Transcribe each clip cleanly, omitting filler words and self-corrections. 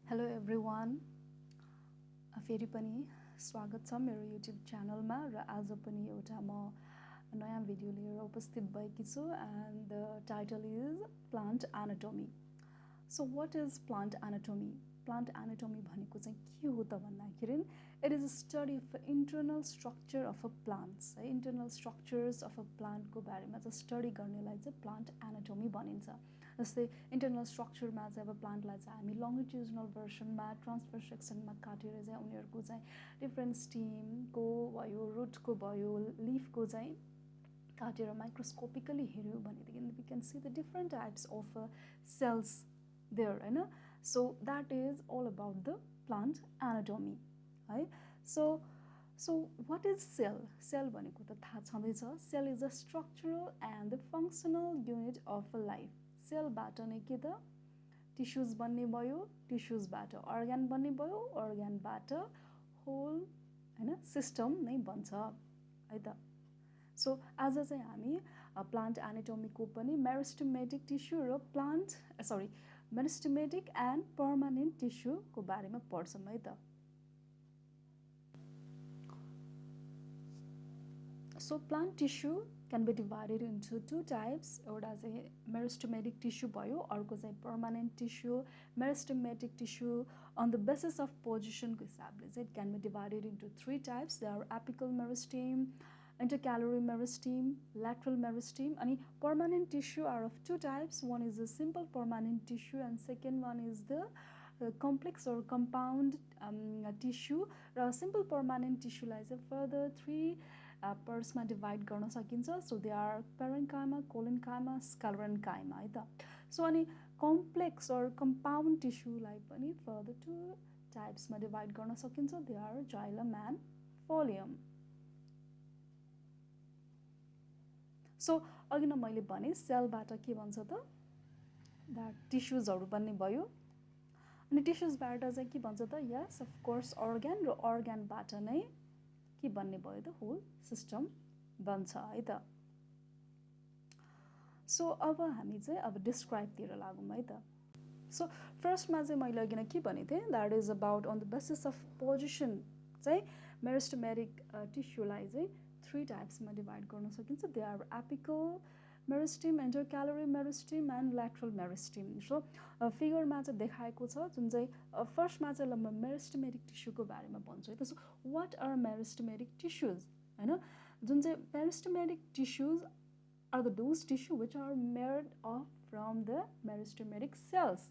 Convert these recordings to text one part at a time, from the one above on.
Hello everyone फेरि पनि स्वागत छ मेरो युट्युब च्यानलमा र आज पनि एउटा म नयाँ भिडियो लिएर उपस्थित भएकी छु and the title is plant anatomy. So what is plant anatomy? Plant anatomy भनेको चाहिँ के हो त भन्दाखेरि it is a study of internal structure of a plants है। इन्टर्नल स्ट्रक्चर्स अफ अ प्लान्टको बारेमा चाहिँ स्टडी गर्नेलाई चाहिँ प्लान्ट एनाटोमी भनिन्छ। जस्तै इन्टर्नल स्ट्रक्चरमा चाहिँ अब प्लान्टलाई चाहिँ हामी लङ्गिट्युजनल भर्सनमा ट्रान्सफर सेक्सनमा काटेर चाहिँ उनीहरूको चाहिँ डिफ्रेन्ट स्टिमको भयो, रुटको भयो, लिफको चाहिँ काटेर माइक्रोस्कोपिकली हेऱ्यौँ भनेदेखि we can see the different types of cells there होइन। So that is all about the plant anatomy है। So what is cell? Cell भनेको त थाहा छँदैछ। Cell is a structural and the functional unit of a life. सेलबाट नै के त टिस्युज बन्ने भयो, टिस्युजबाट अर्ग्यान बन्ने भयो, अर्ग्यानबाट होल होइन सिस्टम नै बन्छ है त। सो आज चाहिँ हामी प्लान्ट एनाटोमीको पनि मेरिस्टेमेटिक टिस्यु र मेरिस्टेमेटिक एन्ड पर्मानेन्ट टिस्युको बारेमा पढ्छौँ है त। So plant tissue can be divided into two types. एउटा चाहिँ मेरिस्टेमेटिक टिस्यु भयो, अर्को चाहिँ permanent tissue. Meristematic tissue on the basis of पोजिसनको हिसाबले चाहिँ it can be divided into three types. There are apical meristeme, intercalary meristeme, lateral meristeme. अनि permanent tissue are of two types. One is a simple permanent tissue and second one is the complex or compound tissue. र simple permanent tissue लाई चाहिँ further three पर्ट्समा divide गर्न सकिन्छ। So they are parenchyma, collenchyma, sclerenchyma है त। So अनि complex और compound टिस्युलाई पनि फर्दर टु टाइप्समा डिभाइड गर्न सकिन्छ। They are xylem and phloem. So अघि न मैले भने सेलबाट के भन्छ त द्याट टिस्युजहरू बन्ने भयो। अनि टिस्युजबाट चाहिँ के भन्छ त यस अफकोर्स अर्ग्यान, र अर्ग्यानबाट नै के बन्ने भयो त होल सिस्टम बन्छ है त। सो अब हामी चाहिँ अब डिस्क्राइबतिर लागौँ है त। सो फर्स्टमा चाहिँ मैले अघि नै के भनेको थिएँ that is about on the basis of position चाहिँ मेरिस्टेमेटिक टिस्युलाई चाहिँ थ्री टाइप्समा डिभाइड गर्न सकिन्छ। They are apical meristem, intercalary meristem and lateral meristem. So फिगरमा चाहिँ देखाएको छ जुन चाहिँ फर्स्टमा चाहिँ ल म मेरिस्टेमेटिक टिस्युको बारेमा भन्छु है त। So what are meristematic tissues होइन, जुन चाहिँ meristematic tissues are the those tissue which are made of from the meristematic cells.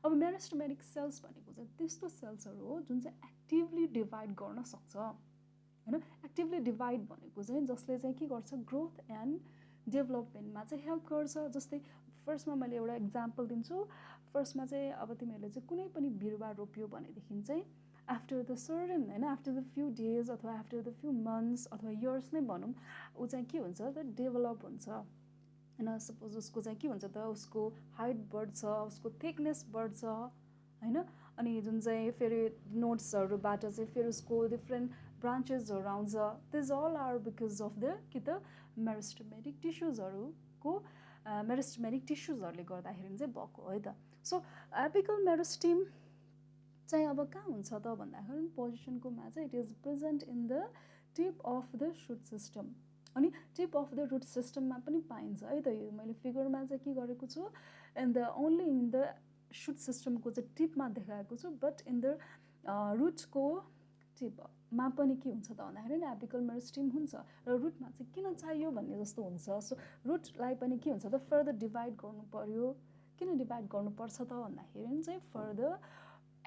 अब मेरिस्टेमेटिक सेल्स भनेको चाहिँ त्यस्तो सेल्सहरू हो जुन चाहिँ एक्टिभली डिभाइड गर्न सक्छ होइन। एक्टिभली डिभाइड भनेको चाहिँ जसले चाहिँ के गर्छ ग्रोथ एन्ड डेभलपमेन्टमा चाहिँ हेल्प गर्छ। जस्तै फर्स्टमा मैले एउटा इक्जाम्पल दिन्छु। फर्स्टमा चाहिँ अब तिमीहरूले चाहिँ कुनै पनि बिरुवा रोप्यो भनेदेखि चाहिँ आफ्टर द सर्टन होइन आफ्टर द फ्यु डेज अथवा आफ्टर द फ्यु मन्थ्स अथवा इयर्स नै भनौँ, ऊ चाहिँ के हुन्छ त डेभलप हुन्छ होइन। सपोज उसको चाहिँ के हुन्छ त उसको हाइट बढ्छ, उसको थिकनेस बढ्छ होइन। अनि जुन चाहिँ फेरि नोट्सहरूबाट चाहिँ फेरि उसको डिफ्रेन्ट ब्रान्चेसहरू आउँछ। These all are because of the कि त मेरिस्टेमेटिक टिस्युजहरूको मेरिस्टेमेटिक टिस्युजहरूले गर्दाखेरि चाहिँ भएको है त। सो एपिकल मेरिस्टेम चाहिँ अब कहाँ हुन्छ त भन्दाखेरि पोजिसनकोमा चाहिँ it is present in the tip of the shoot system. अनि टिप अफ द रुट सिस्टममा पनि पाइन्छ है त। यो मैले फिगरमा चाहिँ के गरेको छु in the only in the shoot सिस्टमको चाहिँ टिपमा देखाएको छु, बट इन द रुटको टिपमा पनि के हुन्छ त भन्दाखेरि एपिकल मेरिस्टेम हुन्छ। र रुटमा चाहिँ किन चाहियो भन्ने जस्तो हुन्छ। सो रुटलाई पनि के हुन्छ त फर्दर डिभाइड गर्नु पर्यो। किन डिभाइड गर्नुपर्छ त भन्दाखेरि चाहिँ further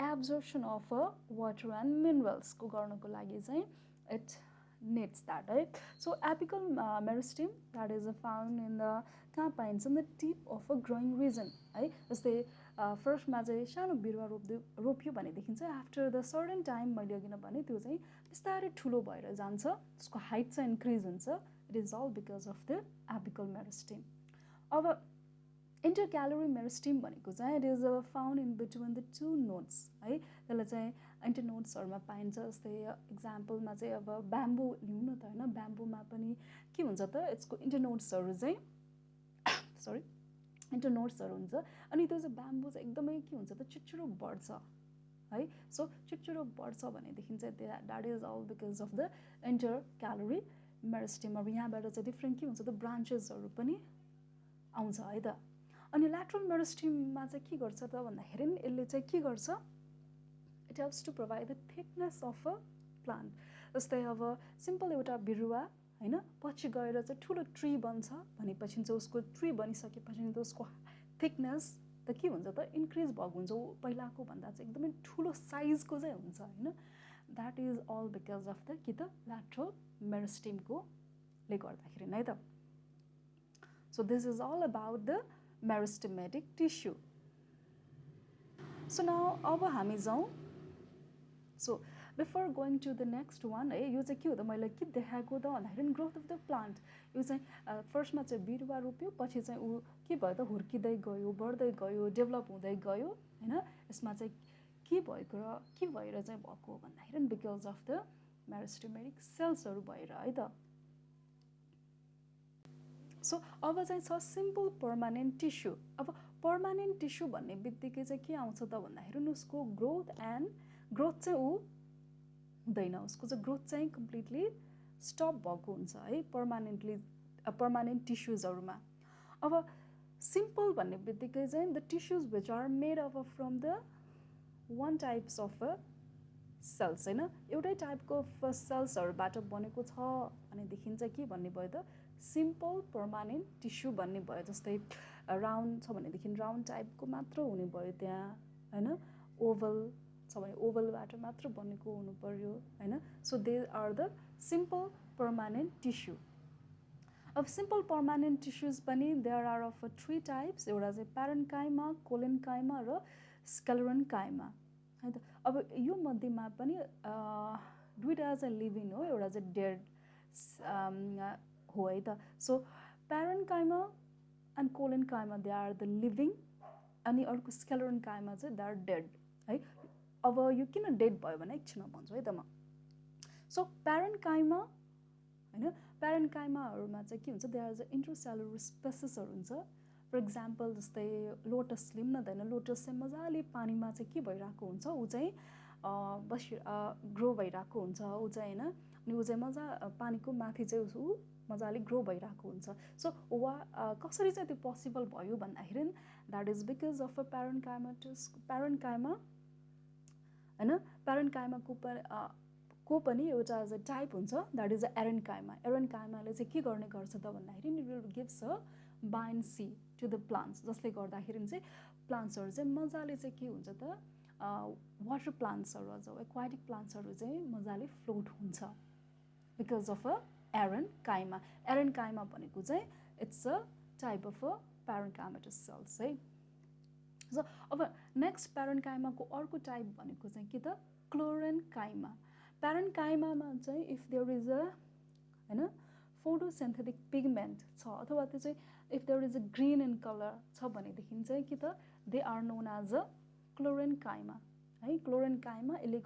absorption of a water and मिनरल्सको गर्नको लागि चाहिँ it needs that right. So apical meristem that is found in the कहाँ पाइन्छ in the tip of a growing region है। जस्तै फर्स्टमा चाहिँ सानो बिरुवा रोप्यो भनेदेखि चाहिँ आफ्टर द सर्टन टाइम मैले अघि नै भने त्यो चाहिँ बिस्तारै ठुलो भएर जान्छ, उसको हाइट चाहिँ इन्क्रिज हुन्छ। It is all because of the apical meristem. अब इन्टरक्यालरी मेरिस्टेम भनेको चाहिँ it is found in between the two nodes है। त्यसलाई चाहिँ इन्टरनोट्सहरूमा पाइन्छ। जस्तै इक्जाम्पलमा चाहिँ अब ब्याम्बो लिउँ न त होइन। ब्याम्बोमा पनि के हुन्छ त यसको इन्टरनोट्सहरू चाहिँ इन्टरनोट्सहरू हुन्छ। अनि त्यो चाहिँ ब्याम्बो चाहिँ एकदमै के हुन्छ त छिटो बढ्छ है सो छिटो बढ्छ भनेदेखि चाहिँ that is all because of the intercalary meristem अब यहाँबाट चाहिँ डिफ्रेन्ट के हुन्छ त ब्रान्चेसहरू पनि आउँछ है त अनि ल्याटरल मेरिस्टेममा चाहिँ के गर्छ त भन्दाखेरि यसले चाहिँ के गर्छ it helps to provide the thickness of a plant जस्तै अब सिम्पल एउटा बिरुवा होइन पछि गएर चाहिँ ठुलो ट्री बन्छ भनेपछि चाहिँ उसको ट्री बनिसकेपछि त उसको थिकनेस त के हुन्छ त इन्क्रिज भएको हुन्छ पहिलाको भन्दा चाहिँ एकदमै ठुलो साइजको चाहिँ हुन्छ होइन that is all because of the कि त ल्याटरल मेरिस्टेमको ले गर्दाखेरि है त so this is all about the meristematic tissue so now अब हामी जाउँ so before going to the next one है यो चाहिँ के हो त मैले के देखाएको त भन्दाखेरि ग्रोथ अफ द प्लान्ट यो चाहिँ फर्स्टमा चाहिँ बिरुवा रोप्यो पछि चाहिँ ऊ के भयो त हुर्किँदै गयो बढ्दै गयो डेभलप हुँदै गयो होइन यसमा चाहिँ के भएको र के भएर चाहिँ भएको भन्दाखेरि बिकज अफ द मेरिस्टेमेटिक सेल्सहरू भएर है त सो अब चाहिँ छ सिम्पल पर्मानेन्ट टिस्यु अब पर्मानेन्ट टिस्यु भन्ने बित्तिकै चाहिँ के आउँछ त भन्दाखेरि उसको ग्रोथ चाहिँ ऊ हुँदैन उसको चाहिँ ग्रोथ चाहिँ कम्प्लिटली स्टप भएको हुन्छ है पर्मानेन्ट टिस्युजहरूमा अब सिम्पल भन्ने बित्तिकै चाहिँ the tissues which are made of from the one types of cells होइन एउटै टाइपको सेल्सहरूबाट बनेको छ भनेदेखि चाहिँ के भन्ने भयो त सिम्पल पर्मानेन्ट टिस्यु भन्ने भयो जस्तै राउन्ड छ भनेदेखि राउन्ड टाइपको मात्र हुने भयो त्यहाँ होइन ओभल छ भने ओभलबाट मात्र बनेको हुनु पर्यो होइन so they are the simple permanent tissue अब सिम्पल पर्मानेन्ट टिस्युज पनि देयर आर अफ 3 टाइप्स एउटा चाहिँ प्यारेन्काइमा कोलेन्काइमा र स्क्लेरेन्काइमा है त अब यो मध्येमा पनि दुईवटा चाहिँ लिभिङ हो एउटा चाहिँ डेड हो है त so parenchyma and collenchyma they are the living अनि अर्को स्क्लेरेन्काइमा चाहिँ दे आर डेड है अब यो किन डेड भयो भने एकछिनमा भन्छु है त म सो प्यारेन्काइमा होइन प्यारेन्काइमाहरूमा चाहिँ के हुन्छ दे आर चाहिँ इन्ट्रोसेलुलर स्पेसिसहरू हुन्छ फर इक्जाम्पल जस्तै लोटस लिउँ न त होइन लोटस चाहिँ मजाले पानीमा चाहिँ के भइरहेको हुन्छ ऊ चाहिँ ग्रो भइरहेको हुन्छ ऊ चाहिँ होइन अनि ऊ चाहिँ मजा पानीको माथि चाहिँ ऊ मजाले ग्रो भइरहेको हुन्छ सो कसरी चाहिँ त्यो पोसिबल भयो भन्दाखेरि that is because of a parenchyma होइन प्यारेन्काइमाको पनि एउटा चाहिँ टाइप हुन्छ द्याट इज अ एरेन्काइमाले चाहिँ के गर्ने गर्छ त भन्दाखेरि it will gives a buoyancy to the plants जसले गर्दाखेरि चाहिँ प्लान्ट्सहरू चाहिँ मजाले चाहिँ के हुन्छ त वाटर प्लान्ट्सहरू अझ एक्वाटिक प्लान्ट्सहरू चाहिँ मजाले फ्लोट हुन्छ बिकज अफ अ एरेन्काइमा भनेको चाहिँ it's a type of a parenchymatous cells है सो अब नेक्स्ट प्यारेन्काइमाको अर्को टाइप भनेको चाहिँ के त क्लोरेन्काइमा प्यारेन्काइमामा चाहिँ इफ देयर इज अ होइन फोटोसिन्थेटिक पिगमेन्ट छ अथवा त्यो चाहिँ if there is a green in colour छ भनेदेखि चाहिँ के त they are known as a chlorenchyma है क्लोरेन्काइमा यसले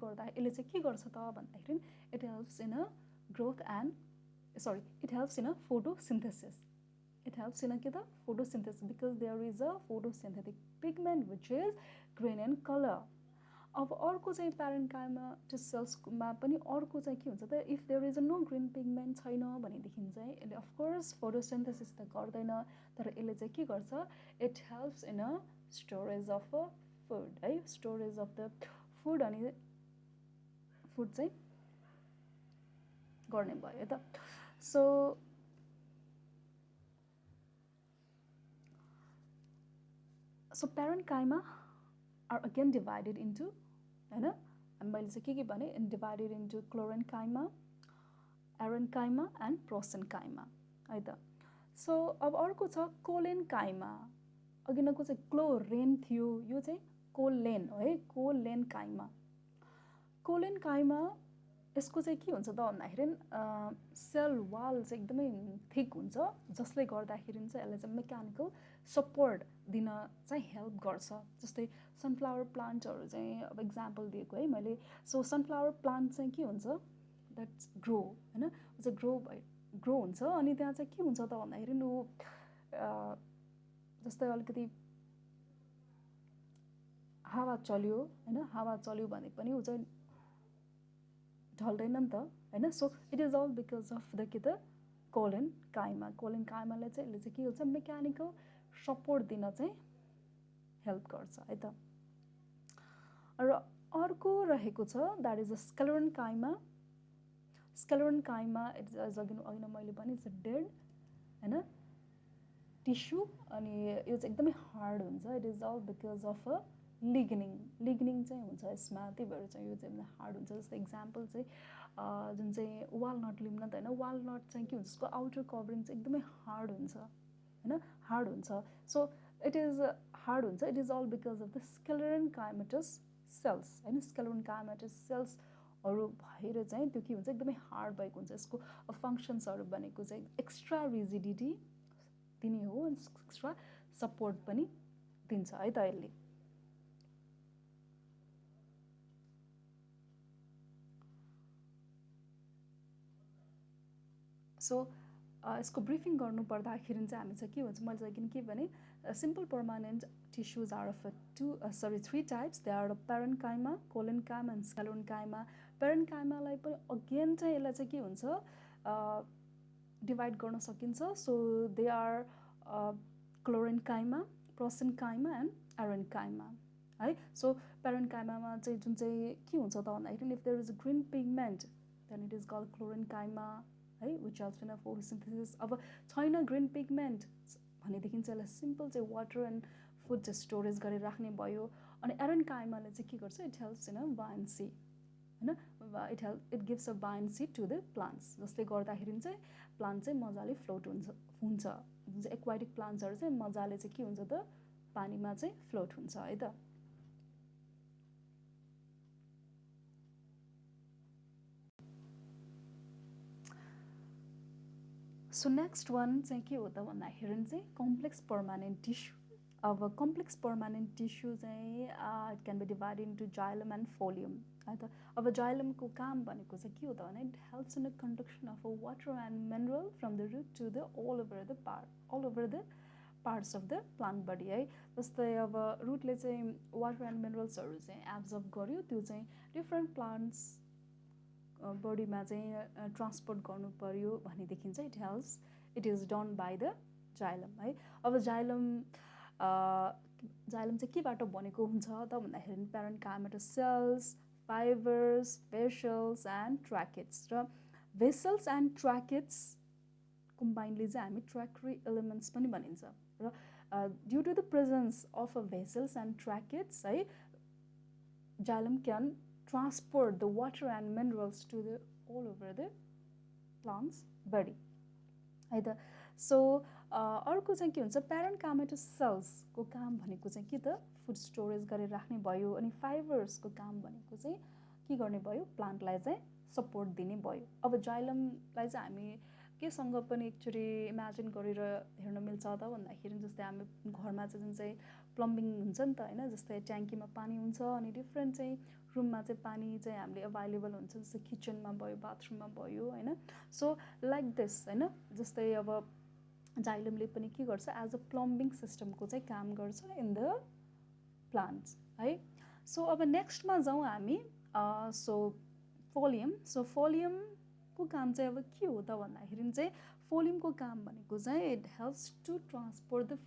चाहिँ के गर्छ त भन्दाखेरि it helps in a growth it helps in a photosynthesis because there is a photosynthetic pigment which is green in color अब अर्को चाहिँ प्यारेन्काइमेटस सेल्समा पनि अर्को चाहिँ के हुन्छ त if there is a no green pigment छैन भनेदेखि चाहिँ यसले अफकोर्स फोटोसिन्थेसिस त गर्दैन तर यसले चाहिँ के गर्छ it helps in a storage of a food है स्टोरेज अफ द फुड अनि फुड चाहिँ गर्ने भयो त so parenchyma are again divided into होइन अनि मैले चाहिँ के भने divided into chlorenchyma aerenchyma and prosenchyma है त सो अब अर्को छ कोलेन्काइमा अघिनको चाहिँ क्लोरेन थियो यो चाहिँ कोलेन हो है कोलेन्काइमा यसको चाहिँ के हुन्छ त भन्दाखेरि सेल वाल चाहिँ एकदमै थिक हुन्छ जसले गर्दाखेरि चाहिँ यसले चाहिँ मेकानिकल सपोर्ट दिन चाहिँ हेल्प गर्छ जस्तै सनफ्लावर प्लान्टहरू चाहिँ अब इक्जाम्पल दिएको है मैले सो सनफ्लावर प्लान्ट चाहिँ के हुन्छ द्याट्स ग्रो होइन चाहिँ ग्रो हुन्छ अनि त्यहाँ चाहिँ के हुन्छ त भन्दाखेरि जस्तै अलिकति हावा चल्यो हैन, हावा चल्यो भने पनि ऊ चाहिँ ढल्दैन नि त हैन. So it is all because of the के त कोलन काइमा. कोलन काइमाले चाहिँ यसले चाहिँ के गर्छ, मेकानिकल सपोर्ट दिन चाहिँ हेल्प गर्छ है त. र अर्को रहेको छ that is a sclerenchyma. Sclerenchyma it is अघि मैले भने इट्स अ डेड हैन टिस्यु, अनि यो चाहिँ एकदमै हार्ड हुन्छ. It is all because of a lignin चाहिँ हुन्छ यसमा, त्यही भएर चाहिँ यो चाहिँ हार्ड हुन्छ. जस्तै इक्जाम्पल चाहिँ जुन चाहिँ वालनट लिउँ न त होइन, वालनट चाहिँ के हुन्छ, यसको आउटर कभरिङ चाहिँ एकदमै हार्ड हुन्छ होइन, हार्ड हुन्छ. सो इट इज हार्ड हुन्छ. It is all because of the sclerenchymatous cells होइन, स्क्लेरन काइमेटस सेल्सहरू भएर चाहिँ त्यो के हुन्छ, एकदमै हार्ड भएको हुन्छ. यसको फङ्सन्सहरू भनेको चाहिँ एक्स्ट्रा रिजिडिटी दिने हो, एक्स्ट्रा सपोर्ट पनि दिन्छ है त यसले. सो यसको ब्रिफिङ गर्नु पर्दाखेरि चाहिँ हामी चाहिँ के भन्छ, मैले चाहिँ के भने simple permanent tissues are of three types. They are parenchyma, collenchyma and sclerenchyma. प्यारेन्काइमालाई पनि अगेन चाहिँ यसलाई चाहिँ के हुन्छ, डिभाइड गर्न सकिन्छ. So they are chlorenchyma, prosenchyma and aerenchyma है. सो प्यारेन्काइमामा चाहिँ जुन चाहिँ के हुन्छ त भन्दाखेरि if there is a green pigment then it is called chlorenchyma है, विच हेल्प्स इन फोटोसिन्थेसिस. अब छैन ग्रिन पिगमेन्ट भनेदेखि चाहिँ यसलाई सिम्पल चाहिँ वाटर एन्ड फुड चाहिँ स्टोरेज गरेर राख्ने भयो. अनि एरेन्काइमाले चाहिँ के गर्छ, इट हेल्प्स इन बायन्सी होइन, it gives a buoyancy to the plants, जसले गर्दाखेरि चाहिँ प्लान्ट चाहिँ मजाले फ्लोट हुन्छ. जुन चाहिँ एक्वाटिक प्लान्ट्सहरू चाहिँ मजाले चाहिँ के हुन्छ त, पानीमा चाहिँ फ्लोट हुन्छ है त. सो नेक्स्ट वान चाहिँ के हो त भन्दाखेरि चाहिँ कम्प्लेक्स पर्मानेन्ट टिस्यु. अब कम्प्लेक्स पर्मानेन्ट टिस्यु चाहिँ it can be divided into xylem and phloem है त. अब जाइलमको काम भनेको चाहिँ के हो त भने it helps in the conduction of water and mineral from the root to the all over the parts of the plant body है. जस्तै अब रुटले चाहिँ वाटर एन्ड मिनरल्सहरू चाहिँ एब्जर्ब गर्यो, त्यो चाहिँ डिफ्रेन्ट प्लान्ट्स बडीमा चाहिँ ट्रान्सपोर्ट गर्नु पर्यो भनेदेखि चाहिँ it helps, it is done by the xylem है. अब जाइलम चाहिँ केबाट बनेको हुन्छ त भन्दाखेरि प्यारेन्काइमेटस सेल्स, फाइबर्स, भेसल्स एन्ड ट्र्याकेट्स. र भेसल्स एन्ड ट्र्याकेट्स कम्बाइन्डली चाहिँ हामी ट्र्याक्टरी एलिमेन्ट्स पनि भनिन्छ. र due to the presence of a vessels and tracheids है, xylem can transport the water and minerals to the all over the plant's body है त. So अर्को चाहिँ के हुन्छ, प्यारेन्काइमेटस सेल्सको काम भनेको चाहिँ के त, फुड स्टोरेज गरेर राख्ने भयो. अनि फाइबर्सको काम भनेको चाहिँ के गर्ने भयो, प्लान्टलाई चाहिँ सपोर्ट दिने भयो. अब जाइलमलाई चाहिँ हामी केसँग पनि एक्चुअली इमेजिन गरेर हेर्न मिल्छ त भन्दाखेरि जस्तै हामी घरमा चाहिँ जुन चाहिँ प्लम्बिङ हुन्छ नि त होइन, जस्तै ट्याङ्कीमा पानी हुन्छ अनि डिफ्रेन्ट चाहिँ रुममा चाहिँ पानी चाहिँ हामीले अभाइलेबल हुन्छ, जस्तै किचनमा भयो, बाथरुममा भयो होइन. सो लाइक दिस होइन, जस्तै अब जाइलमले पनि के गर्छ, एज अ प्लम्बिङ सिस्टमको चाहिँ काम गर्छ इन द प्लान्ट्स है. सो अब नेक्स्टमा जाउँ हामी. So folium. सो फोलियमको काम चाहिँ अब के हो त भन्दाखेरि चाहिँ फोलियमको काम भनेको चाहिँ it helps to transport the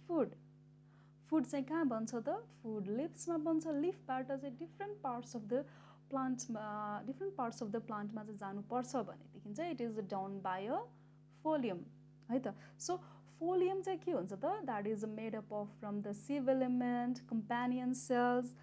food चाहिँ कहाँ बन्छ त, फुड लिप्समा बन्छ. लिफबाट चाहिँ डिफ्रेन्ट पार्ट्स अफ द प्लान्टमा चाहिँ जानुपर्छ भनेदेखि चाहिँ it is done by a phloem है त. सो फोलियम चाहिँ के हुन्छ त, that is made up of from the sieve element, companion cells,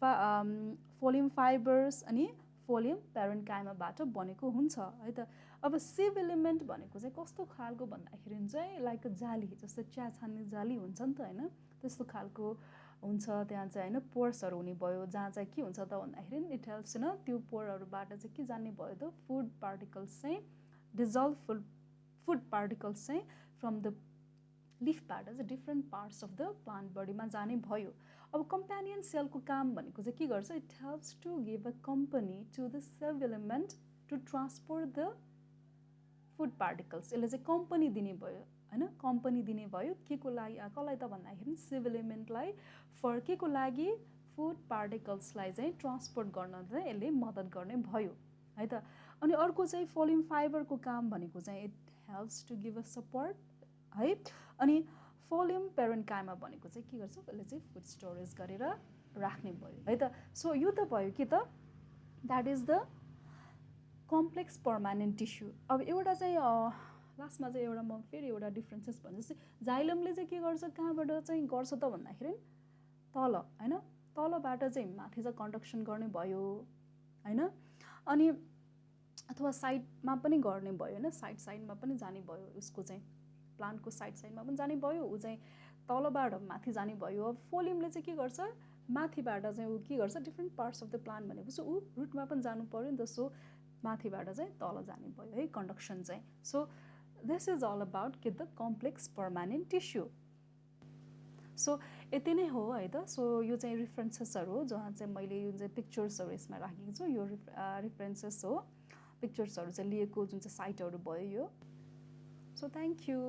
phloem fibres अनि फोलियम प्यारेन्काइमाबाट बनेको हुन्छ है त. अब सिभ एलिमेन्ट भनेको चाहिँ कस्तो खालको भन्दाखेरि चाहिँ लाइक जाली, जस्तै चिया छान्ने जाली हुन्छ नि त होइन, त्यस्तो खालको हुन्छ. त्यहाँ चाहिँ होइन पोर्सहरू हुने भयो, जहाँ चाहिँ के हुन्छ त भन्दाखेरि इट हेल्प्स होइन, त्यो पोरहरूबाट चाहिँ के जाने भयो त, फुड पार्टिकल्स चाहिँ डिजल्भ फुड पार्टिकल्स चाहिँ फ्रम द लिफबाट चाहिँ different parts of the plant बडीमा जाने भयो. अब कम्पेनियन सेलको काम भनेको चाहिँ के गर्छ, it helps to give a company to the cell element to transport the food particles. यसले चाहिँ कम्पनी दिने भयो होइन, कम्पनी दिने भयो के को लागि, कसलाई त भन्दाखेरि सिभ एलिमेन्टलाई. फर के को लागि, फुड पार्टिकल्सलाई चाहिँ ट्रान्सपोर्ट गर्न चाहिँ यसले मद्दत गर्ने भयो है त। अनि अर्को चाहिँ फोलिम फाइबरको काम भनेको चाहिँ it helps to give a support है। अनि फोलिम पेरेन्काइमा भनेको चाहिँ के गर्छ, यसले चाहिँ फुड स्टोरेज गरेर राख्ने भयो है त। सो यो त भयो कि त that is the complex permanent tissue. अब एउटा चाहिँ लास्टमा चाहिँ एउटा म फेरि एउटा डिफ्रेन्सेस भन्छु जस्तै जाइलमले चाहिँ के गर्छ, कहाँबाट चाहिँ गर्छ त भन्दाखेरि तल होइन, तलबाट चाहिँ माथि चाहिँ कन्डक्सन गर्ने भयो होइन, अनि अथवा साइडमा पनि गर्ने भयो होइन, साइडमा पनि जाने भयो, उसको चाहिँ प्लान्टको साइडमा पनि जाने भयो, ऊ चाहिँ तलबाट माथि जाने भयो। अब फोलिमले चाहिँ के गर्छ, माथिबाट चाहिँ ऊ के गर्छ, different parts of the plant भनेपछि ऊ रुटमा पनि जानु पऱ्यो नि त, सो माथिबाट चाहिँ तल जाने भयो है कन्डक्सन चाहिँ। So this is all about के the complex permanent tissue. So यति नै हो है त। सो यो चाहिँ रिफरेन्सेसहरू हो जहाँ चाहिँ मैले जुन चाहिँ पिक्चर्सहरू यसमा राखेको छु, यो रिफरेन्सेस हो, पिक्चर्सहरू चाहिँ लिएको जुन चाहिँ साइटहरू भयो यो। So thank you.